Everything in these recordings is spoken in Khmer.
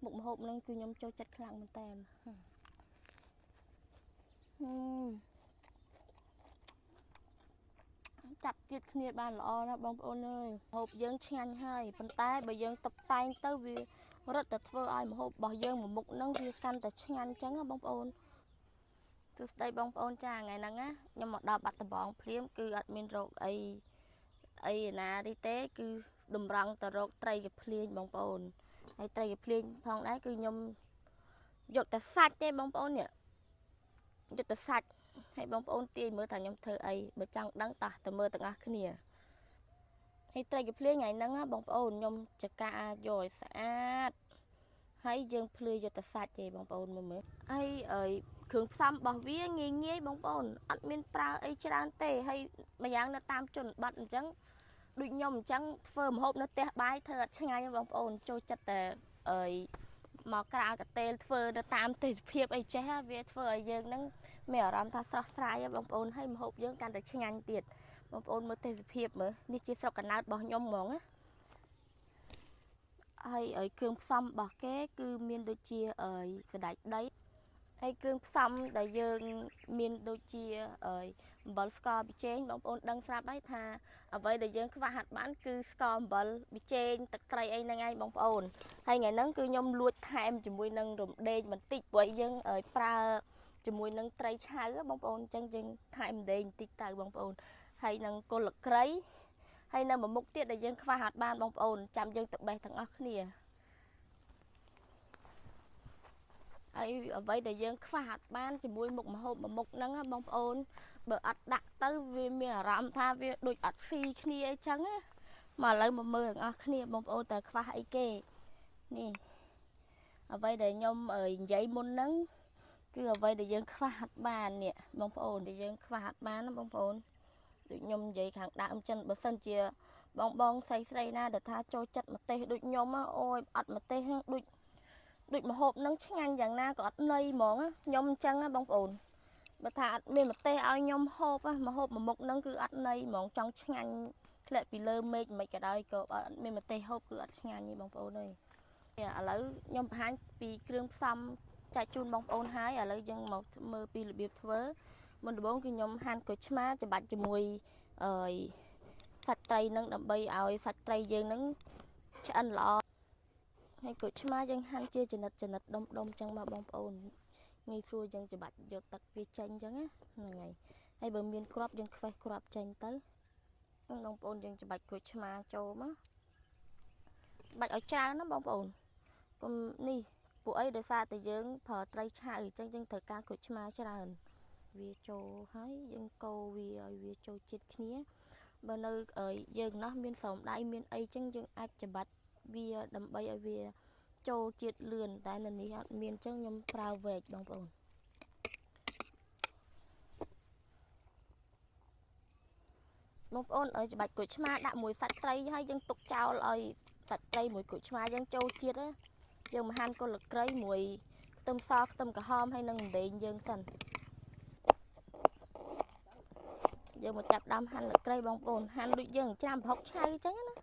មុខម្ហូបនឹងគឺខ្ញុំចូលចិត្តខ្លាំងមែនតើចាប់ជាតិគ្នាបានល្អណាស់បងប្អូនអើយម្ហូបយើងឆ្ងាញ់ហើយប៉ុន្តែបើយើងតុបតែងទៅវារត់តែធ្វើឲ្យម្ហូបរបស់យើងមួយមុខហ្នឹងវាកាន់តែឆ្ងាញ់អញ្ចឹងណាបងប្អូនទោះស្ដីបងប្អូនចាថ្ងៃហ្នឹងណាខ្ញុំមកដល់បាត់ដំបងភ្លាមគឺអត់មានរោគអីណានេះទេគឺតម្រង់ទៅរកត្រីកាភ្លៀងបងប្អូនហើយត្រីកាភ្លៀងផងដែរគឺខ្ញុំយកតែសាច់ទេបងប្អូននេះយកតែសាច់ហើយបងប្អូនទាយមើលថាខ្ញុំធ្វើអីបើចង់ដឹងតោះទៅមើលទាំងអស់គ្នាហើយត្រីកាភ្លៀងថ្ងៃហ្នឹងបងប្អូនខ្ញុំចកាយកឲ្យស្អាតហើយយើងភ្លឺយកតែសាច់ទេបងប្អូនមើលហើយគ្រឿងផ្សំរបស់វាងាយបងប្អូនអត់មានប្រើអីច្រើនទេហើយម្យ៉ាងនៅតាមជនបទអញ្ចឹងដូចខ្ញុំអញ្ចឹងធ្វើម្ហូបនៅផ្ទះបាយធ្វើអត់ឆ្ងាញ់ទេបងប្អូនចូលចិត្តតែមកក្រៅកាតេលធ្វើទៅតាមទេសភាពអីចេះវាធ្វើឲ្យយើងហ្នឹងមានអារម្មណ៍ថាស្រស់ស្រាយបងប្អូនហើយម្ហូបយើងកាន់តែឆ្ងាញ់ទៀតបងប្អូនមើលទេសភាពមើលនេះជាស្រុកកណើតរបស់ខ្ញុំហ្មងណាហើយគ្រឿងផ្សំរបស់គេគឺមានដូចជាសណ្តែកដីហើយគ្រឿងផ្សំដែលយើងមានដូចជាអំបិលស្ករប៊ីចេងបងប្អូនដឹងស្រាប់ហើយថាអ្វីដែលយើងខ្វះហាត់បានគឺស្ករអំបិលប៊ីចេងទឹកត្រីអីហ្នឹងឯងបងប្អូនហើយថ្ងៃហ្នឹងគឺខ្ញុំលួចថែមជាមួយនឹងរំដេងបន្តិចព្រោះយើងប្រើជាមួយនឹងត្រីឆៅបងប្អូនអញ្ចឹងយើងថែមរំដេងបន្តិចទៅបងប្អូនហើយនឹងគល់ក្រៃហើយនៅមួយមុខទៀតដែលយើងខ្វះហាត់បានបងប្អូនចាំយើងទៅបេះទាំងអស់គ្នាហើយអ្វីដែលយើងខ្វះអត់បានជាមួយមុខម្ហូបមួយមុខហ្នឹងបងប្អូនបើអត់ដាក់ទៅវាមានអារម្មណ៍ថាវាដូចអត់ស៊ីគ្នាអីចឹងណាមកឥឡូវមកមើលទាំងអស់គ្នាបងប្អូនតើខ្វះអីគេនេះអ្វីដែលខ្ញុំនិយាយមុនហ្នឹងគឺអ្វីដែលយើងខ្វះអត់បាននេះបងប្អូនដែលយើងខ្វះអត់បានណាបងប្អូនដូចខ្ញុំនិយាយខាងដើមចឹងបើសិនជាបងស្រីណាដែលថាចូលចិត្តម្ទេសដូចខ្ញុំអូយអត់ម្ទេសដូចម្ហូបនឹងឆ្ងាញ់យ៉ាងណាក៏អត់ន័យហ្មងខ្ញុំអញ្ចឹងណាបងប្អូនបើថាអត់មានម្ទេសឲ្យខ្ញុំហូបម្ហូបមួយមុខហ្នឹងគឺអត់ន័យហ្មងចង់ឆ្ងាញ់ធ្លាក់ពីលើមេឃមិនក៏ដោយក៏អត់មានម្ទេសហូបគឺអត់ឆ្ងាញ់ទេបងប្អូនអើយឥឡូវខ្ញុំបង្ហាញពីគ្រឿងផ្សំចែកជូនបងប្អូនហើយឥឡូវយើងមកមើលពីរបៀបធ្វើមុនដំបូងគឺខ្ញុំហាន់ក្រូចឆ្មាច្របាច់ជាមួយសាច់ត្រីនឹងដើម្បីឲ្យសាច់ត្រីយើងនឹងឆ្អិនល្អហើយក្រូចឆ្មាយើងហាន់ជាចំណិតដុំចឹងមកបងប្អូនងាយស្រួលយើងច្របាច់យកទឹកវាចេញចឹងណាហ្នឹងហើយបើមានគ្រាប់យើងខ្វេះគ្រាប់ចេញទៅបងប្អូនយើងច្របាច់ក្រូចឆ្មាចូលមកបាច់ឲ្យច្រើនណាបងប្អូនកុំនេះពួកអីដោយសារតែយើងប្រើត្រីឆៅអញ្ចឹងយើងត្រូវការក្រូចឆ្មាច្រើនវាចូលហើយយើងកូរវាឲ្យវាចូលជាតិគ្នាបើនៅយើងណោះមានស្រោមដៃមានអីចឹងយើងអាចច្របាច់វាដើម្បីឲ្យវាចូលជាតិលឿនតែនៅនេះអត់មានចឹងខ្ញុំប្រើវែកបងប្អូនឲ្យច្របាច់ក្រូចឆ្មាដាក់មួយសាច់ត្រីហើយយើងទុកចោលឲ្យសាច់ត្រីមួយក្រូចឆ្មាយើងចូលជាតិយើងមកហាន់គល់ក្រៃមួយខ្ទឹមសខ្ទឹមក្រហមហើយនឹងរំដេងយើងសិនយើងមកចាប់ដើមហាន់លក្រៃបងប្អូនហាន់ដូចយើងច្រាំប្រហុកឆៅអញ្ចឹងណា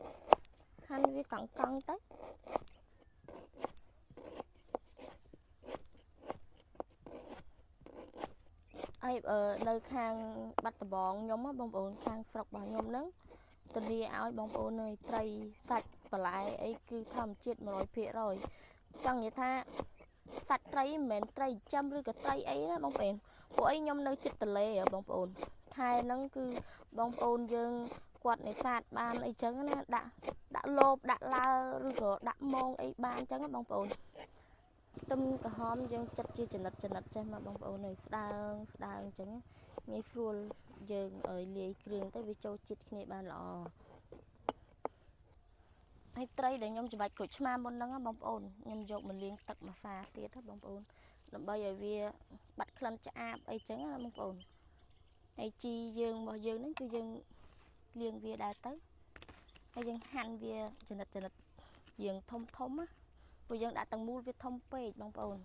ហាន់វាកង់ទៅហើយនៅខាងបាត់ដំបងខ្ញុំបងប្អូនខាងស្រុករបស់ខ្ញុំហ្នឹងធានាឲ្យបងប្អូននៅត្រីសាច់បន្លែអីគឺធម្មជាតិ 100% ចង់និយាយថាសាច់ត្រីមិនមែនត្រីចិញ្ចឹមឬក៏ត្រីអីណាបងប្អូនពួកអីខ្ញុំនៅចិត្តទន្លេបងប្អូនខែហ្នឹងគឺបងប្អូនយើងគាត់នេសាទបានអីចឹងណាដាក់លបដាក់ឡើឬក៏ដាក់មងអីបានចឹងណាបងប្អូនខ្ទឹមក្រហមយើងចិតជាចំណិតចេះមកបងប្អូនហើយស្ដើងអញ្ចឹងងាយស្រួលយើងលាយគ្រឿងទៅវាចូលជាតិគ្នាបានល្អហើយត្រីដែលខ្ញុំច្របាច់ក្រូចឆ្មាមុនហ្នឹងបងប្អូនខ្ញុំយកមកលាងទឹកម្សាទៀតបងប្អូនដើម្បីឲ្យវាបាត់ក្លិនឆ្អាបអីចឹងណាបងប្អូនហើយជីយើងរបស់យើងហ្នឹងគឺយើងលាងវាដែរទៅហើយយើងហាន់វាចំណិតយើងធំណាព្រោះយើងដាក់ទាំងមូលវាធំពេកបងប្អូន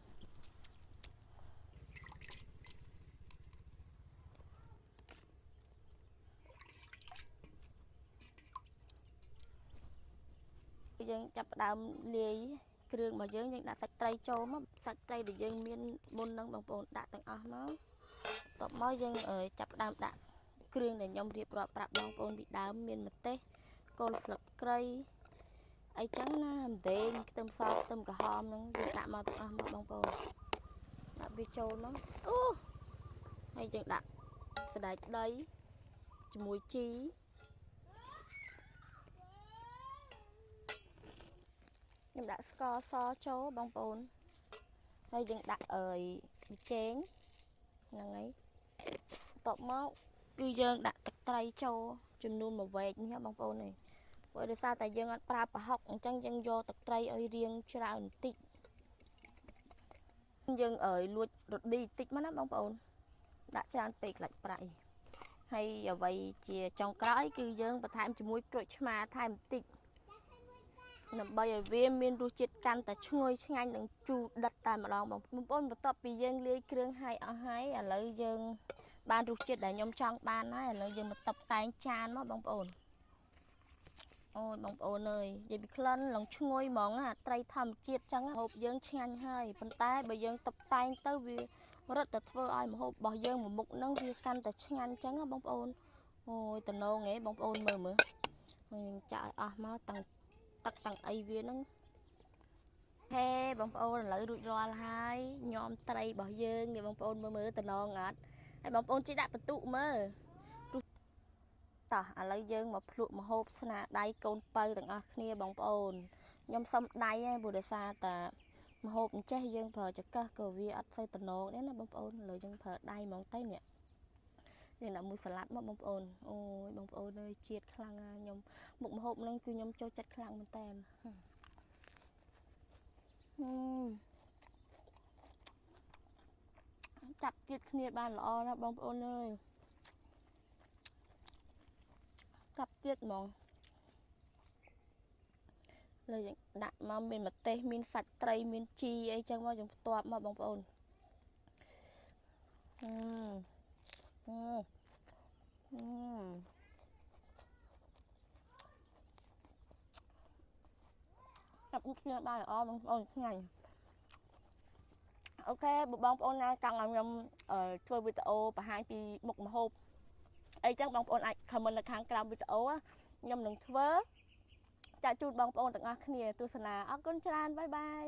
យើងចាប់ផ្ដើមលាយ គ្រឿងរបស់យើងដាក់សាច់ត្រីចូលមកសាច់ត្រីដែលយើងមានមុននឹងបងប្អូនដាក់ទាំងអស់មកតបមកយើងចាប់ផ្ដើមដាក់គ្រឿងដែលខ្ញុំរៀបរាប់ប្រាប់បងប្អូនពីដើមមានម្ទេសគល់ស្លឹកគ្រៃអីចឹងណាម្ទេសខ្ទឹមសខ្ទឹមក្រហមហ្នឹងយើងដាក់មកទាំងអស់មកបងប្អូនដាក់វាចូលមកអូហើយយើងដាក់សណ្តែកដីជាមួយជីខ្ញុំដាក់ស្ករសចូលបងប្អូនហើយយើងដាក់ប៊ីចេងហ្នឹងហើយបន្ទាប់មកគឺយើងដាក់ទឹកត្រីចូលចំនួន1វែកនេះបងប្អូននេះព្រោះដោយសារតែយើងអត់ប្រើប្រហុកអញ្ចឹងយើងយកទឹកត្រីឲ្យរាងច្រើនបន្តិចយើងលួចរ៉ូឌីបន្តិចមកណាបងប្អូនដាក់ច្រើនពេកខ្លាច់ប្រៃហើយអ្វីជាចុងក្រោយគឺយើងបន្ថែមជាមួយក្រូចឆ្មាថែមបន្តិចដើម្បីឲ្យវាមានរសជាតិកាន់តែឈ្ងុយឆ្ងាញ់និងជូរដិតតែម្ដងបងប្អូនបន្ទាប់ពីយើងលាយគ្រឿងហើយអស់ហើយឥឡូវយើងបានរសជាតិដែលខ្ញុំចង់បានហើយឥឡូវយើងមកតុបតែងចានមកបងប្អូនអូយបងប្អូនអើយនិយាយពីក្លិនឡើងឈ្ងុយហ្មងត្រីធម្មជាតិចឹងហូបយើងឆ្ងាញ់ហើយប៉ុន្តែបើយើងតុបតែងទៅវារត់តែធ្វើឲ្យម្ហូបរបស់យើងមួយមុខហ្នឹងវាកាន់តែឆ្ងាញ់ចឹងបងប្អូនអូយតំណងហ៎បងប្អូនមើលយើងចាក់ឲ្យអស់មកទាំងទឹកទាំងអីវាហ្នឹងហេបងប្អូនឥឡូវរួចរាល់ហើយញោមត្រីរបស់យើងនេះបងប្អូនមើលតំណងអត់ហើយបងប្អូនជិះដាក់បន្ទុកមើលតោះឥឡូវយើងមកភ្លក់ម្ហូបស្នាដៃកូនបើទាំងអស់គ្នាបងប្អូនខ្ញុំសុំដៃឯងព្រោះដោយសារតែម្ហូបអញ្ចេះយើងប្រើចង្កឹះក៏វាអត់សូវតំណងដែរណាបងប្អូនឥឡូវយើងប្រើដៃហ្មងទៅនេះយើងដាក់មួយសាឡាត់មកបងប្អូនអូយបងប្អូនអើយជាតិខ្លាំងណាស់ខ្ញុំមុខម្ហូបហ្នឹងគឺខ្ញុំចូលចិត្តខ្លាំងមែនតើចាប់ជាតិគ្នាបានល្អណាស់បងប្អូនអើយចាប់ជាតិហ្មងលើយើងដាក់មកមានម្ទេសមានសាច់ត្រីមានជីអីចឹងមកយើងផ្ទាប់មកបងប្អូនចាប់គ្នាបានល្អបងប្អូនឆ្ងាញ់អូខេបងប្អូនណាចង់ឲ្យខ្ញុំធ្វើវីដេអូបង្ហាញពីមុខម្ហូបអីចឹងបងប្អូនអាច comment នៅខាងក្រោមវីដេអូខ្ញុំនឹងធ្វើចាក់ជូនបងប្អូនទាំងអស់គ្នាទស្សនាអរគុណច្រើនបាយបាយ